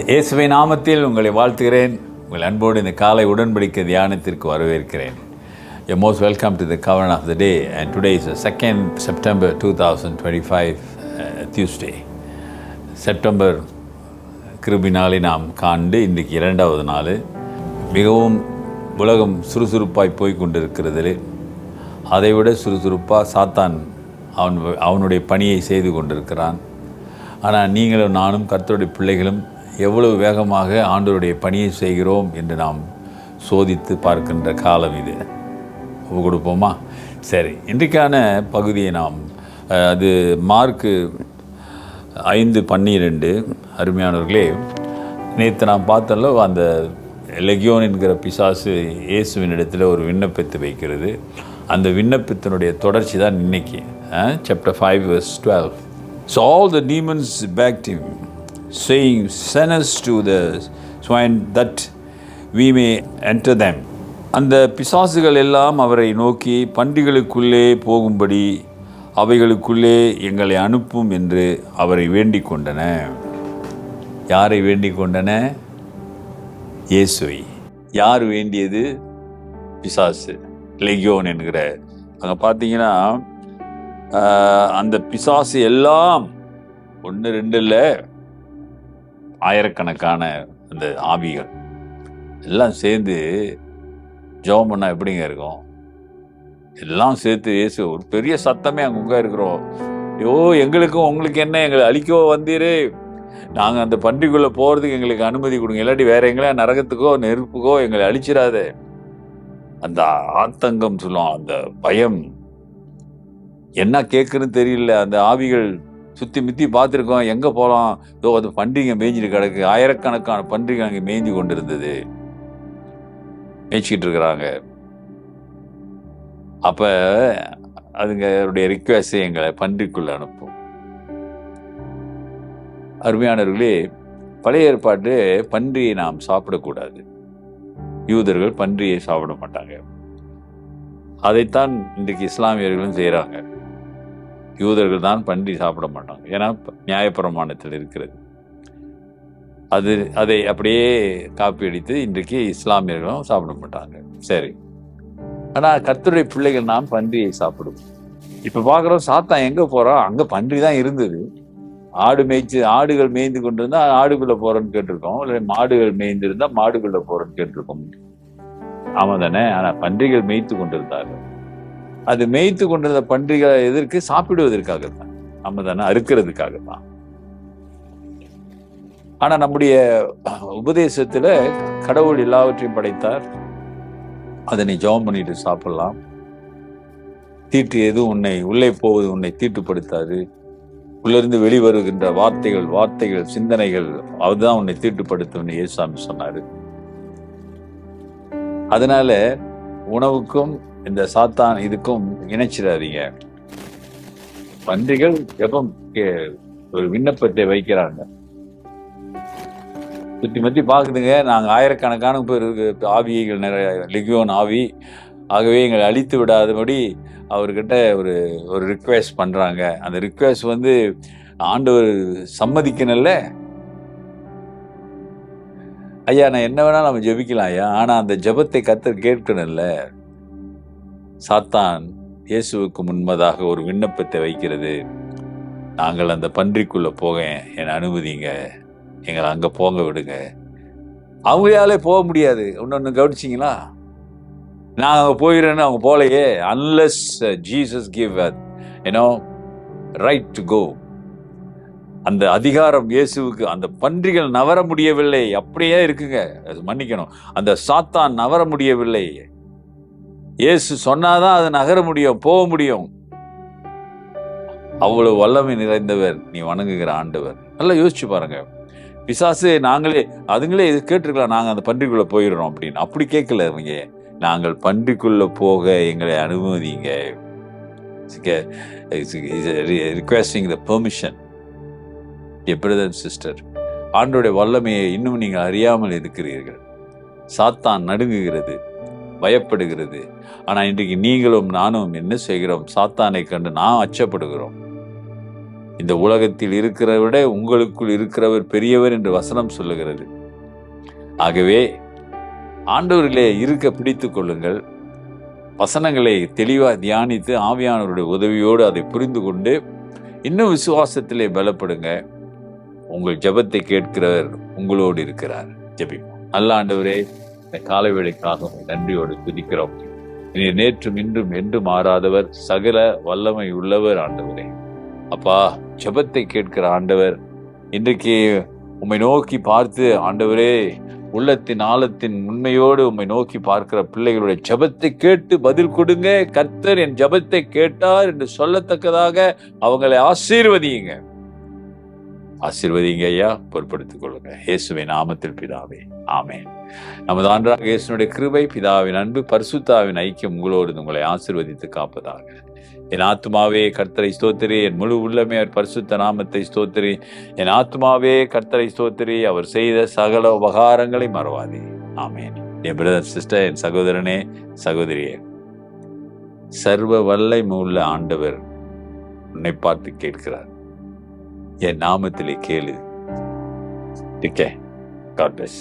இயேசுவின் நாமத்தில் உங்களை வாழ்த்துகிறேன். உங்கள் அன்போடு இந்த காலை உடன்படிக்கை தியானத்திற்கு வரவேற்கிறேன். You're most welcome to the Covenant of the Day, and today is the 2nd September 2025, Tuesday. September கிருபினாலே நாம் காண்டு இன்றைக்கு 2வது நாள். மிகவும் உலகம் சுறுசுறுப்பாய் போய் கொண்டிருக்கிறது. அதைவிட சுறுசுறுப்பாக சாத்தான் அவனுடைய பணியை செய்து கொண்டிருக்கிறான். ஆனால் நீங்களும் நானும் கர்த்தருடைய பிள்ளைகளும் எவ்வளவு வேகமாக ஆண்டவருடைய பணியை செய்கிறோம் என்று நாம் சோதித்து பார்க்கின்ற காலம் இது. ஒப்பு கொடுப்போமா? சரி, இன்றைக்கான பகுதியை நாம் அது மார்க்கு 5:12. அருமையானவர்களே, நேற்று நாம் பார்த்தோம்ல, அந்த லெகியோன் என்கிற பிசாசு இயேசுவின் இடத்துல ஒரு விண்ணப்பத்தை வைக்கிறது. அந்த விண்ணப்பத்தினுடைய தொடர்ச்சி தான் இன்னைக்கு. Chapter 5:12. So all the demons begged him, saying, "Send us to the swine that we may enter them." அந்த பிசாசுகள் எல்லாம் அவரை நோக்கி, பன்றிகளுக்குள்ளே போகும்படி அவைகளுக்குள்ளே எங்களை அனுப்பும் என்று அவரை வேண்டிக் கொண்டன. யாரை வேண்டிக் கொண்டன? இயேசுவை. யார் வேண்டியது? பிசாசு, லெகியோன் என்கிற. அங்கே பார்த்தீங்கன்னா அந்த பிசாசு எல்லாம் 1-2 இல்லை, ஆயிரக்கணக்கான அந்த ஆவிகள் எல்லாம் சேர்ந்து ஜெபம் பண்ணால் எப்படிங்க இருக்கும்? எல்லாம் சேர்த்து இயேசு ஒரு பெரிய சத்தமே அங்கே இருக்கிறோம். ஐயோ, எங்களுக்கும் உங்களுக்கு என்ன, எங்களை அழிக்கவோ வந்தீரு, நாங்கள் அந்த பன்றிக்குள்ளே போகிறதுக்கு எங்களுக்கு அனுமதி கொடுங்க, இல்லாட்டி வேற எங்களே நரகத்துக்கோ நெருப்புக்கோ எங்களை அழிச்சிடாத. அந்த ஆத்தங்கம் சொல்லுவோம், அந்த பயம், என்ன கேட்குன்னு தெரியல. அந்த ஆவிகள் சுற்றி முற்றி பார்த்துருக்கோம், எங்கே போகலாம், இதோ அது பன்றிங்க மேய்ஞ்சிட்டு கிடக்கு. ஆயிரக்கணக்கான பன்றிகள் அங்கே மேய்ஞ்சி கொண்டு இருந்தது, மேய்ச்சிக்கிட்டு இருக்கிறாங்க. அப்போ அதுங்களுடைய ரிக்வெஸ்ட், எங்களை பன்றிக்குள்ள அனுப்பும். அருமையானவர்களே, பழைய ஏற்பாட்டு பன்றியை நாம் சாப்பிடக்கூடாது. யூதர்கள் பன்றியை சாப்பிட மாட்டாங்க. அதைத்தான் இன்றைக்கு இஸ்லாமியர்களும் செய்கிறாங்க. யூதர்கள் தான் பன்றி சாப்பிட மாட்டாங்க, ஏன்னா நியாயப்பிரமாணத்தில் இருக்கிறது. அதை அப்படியே காப்பி அடித்து இன்றைக்கு இஸ்லாமியர்களும் சாப்பிட மாட்டாங்க. சரி, ஆனால் கர்த்தருடைய பிள்ளைகள் நாம் பன்றியை சாப்பிடுவோம். இப்போ பார்க்குறோம், சாத்தான் எங்கே போகிறோம், அங்கே பன்றி தான் இருந்தது. ஆடுகள் மேய்ந்து கொண்டு இருந்தால் ஆடுக்குள்ளே போகிறோன்னு கேட்டிருக்கோம், இல்லை மாடுகள் மேய்ந்திருந்தால் மாடுக்குள்ளே போகிறோன்னு கேட்டிருக்கோம். ஆமாம் தானே? ஆனால் பன்றிகள் மேய்த்து கொண்டிருந்தார்கள். அது மேய்த்து கொண்டிருந்த பன்றிகளை எதற்கு? சாப்பிடுவதற்காகத்தான். ஆமாம் தானே? அறுக்கிறதுக்காகத்தான். ஆனா நம்முடைய உபதேசத்துல கடவுள் எல்லாவற்றையும் படைத்தார். அதனை ஜெபம் பண்ணிட்டு சாப்பிடலாம். தீட்டு எதுவும் உன்னை உள்ளே போவது உன்னை தீட்டுப்படுத்தாது. உள்ளிருந்து வெளிவருகின்ற வார்த்தைகள் சிந்தனைகள் அதுதான் உன்னை தீட்டுப்படுத்தும் இயேசுசாமி சொன்னாரு. அதனால உணவுக்கும் இந்த சாத்தான் இதுக்கும் இணைச்சிடாதீங்க. பன்றிகள் ஜெபம் ஒரு விண்ணப்பத்தை வைக்கிறாங்க, சுற்றி மத்தி பார்க்குதுங்க. நாங்கள் ஆயிரக்கணக்கான பேர் ஆவிகள் நிறைய, லெகியோன் ஆவி, ஆகவே எங்களை அழித்து விடாதபடி அவர்கிட்ட ஒரு ரிக்வெஸ்ட் பண்ணுறாங்க. அந்த ரிக்வெஸ்ட் ஆண்டவர் சம்மதிக்கணும்ல. ஐயா, நான் என்ன வேணாலும் நம்ம ஜெபிக்கலாம் ஐயா, ஆனால் அந்த ஜெபத்தை கர்த்தர் கேட்கணும்ல. சாத்தான் இயேசுவுக்கு முன்பதாக ஒரு விண்ணப்பத்தை வைக்கிறது. நாங்கள் அந்த பன்றிக்குள்ளே போக என்னை அனுமதிங்க, எங்களை அங்கே போங்க விடுங்க. அவங்களாலே போக முடியாது. இன்னொன்று கவனிச்சிங்களா? நான் அங்கே போயிடுறேன்னு அவங்க போலையே. Unless Jesus give right to go. அந்த அதிகாரம் இயேசுவுக்கு. அந்த பன்றிகள் நவர முடியவில்லை, அப்படியே இருக்குங்க. மன்னிக்கணும், அந்த சாத்தான் நவர முடியவில்லை. இயேசு சொன்னாதான் அது நகர முடியும், போக முடியும். அவ்வளவு வல்லமை நிறைந்தவர் நீ வணங்குகிற ஆண்டவர். நல்லா யோசிச்சு பாருங்க. பிசாசு அதுங்களே இது கேட்டிருக்கலாம், நாங்கள் அந்த பன்றிக்குள்ள போயிடுறோம் அப்படின்னு. அப்படி கேட்கல அவங்க. நாங்கள் பன்றிக்குள்ள போக எங்களை அனுமதிங்க. Requesting the permission. Brother and sister, ஆண்டோடைய வல்லமையை இன்னும் நீங்கள் அறியாமல் இருக்கிறீர்கள். சாத்தான் நடுங்குகிறது, பயப்படுகிறது. ஆனால் இன்றைக்கு நீங்களும் நானும் என்ன செய்கிறோம்? சாத்தானை கண்டு நாம் அச்சப்படுகிறோம். இந்த உலகத்தில் இருக்கிறவரை விட உங்களுக்குள் இருக்கிறவர் பெரியவர் என்று வசனம் சொல்லுகிறது. ஆகவே ஆண்டவரிலே இருக்க பிடித்துக் கொள்ளுங்கள். வசனங்களை தெளிவாக தியானித்து ஆவியானவருடைய உதவியோடு அதை புரிந்து கொண்டு இன்னும் விசுவாசத்திலே பலப்படுங்க. உங்கள் ஜெபத்தை கேட்கிறவர் உங்களோடு இருக்கிறார். ஜெபிப்போம். நல்ல ஆண்டவரே, இந்த காலை வேளைக்காக நன்றியோடு துதிக்கிறோம். நீர் நேற்றும் இன்றும் என்றும் மாறாதவர், சகல வல்லமை உள்ளவர் ஆண்டவரே. அப்பா, ஜெபத்தை கேட்கிற ஆண்டவர், இன்றைக்கு உம்மை நோக்கி பார்த்து ஆண்டவரே, உள்ளத்தின் ஆழத்தின் உண்மையோடு உம்மை நோக்கி பார்க்கிற பிள்ளைகளுடைய ஜெபத்தை கேட்டு பதில் கொடுங்க. கர்த்தர் என் ஜெபத்தை கேட்டார் என்று சொல்லத்தக்கதாக அவங்களை ஆசீர்வதியுங்க. ஆசீர்வதிங்க ஐயா, பொறுப்படுத்திக் கொள்ளுங்க. இயேசுவின் நாமத்தில் பிதாவே, ஆமென். நமது ஆண்டவராகிய இயேசுவினுடைய கிருபை, பிதாவின் அன்பு, பரிசுத்தாவின் ஐக்கியம் உங்களோடு உங்களை ஆசீர்வதித்து காப்பதாக. என் ஆத்துமாவே கர்த்தரை ஸ்தோத்திரி, என் முழு உள்ளமே அவர் பரிசுத்த நாமத்தை ஸ்தோத்திரி. என் ஆத்துமாவே கர்த்தரை ஸ்தோத்திரி, அவர் செய்த சகல உபகாரங்களை மறவாதே. ஆமென். என் பிரதர், சிஸ்டர், என் சகோதரனே, சகோதரியே, சர்வ வல்லமை உள்ள ஆண்டவர் உன்னை பார்த்து கேட்கிறார். என் நாமத்திலே கேளு. God bless.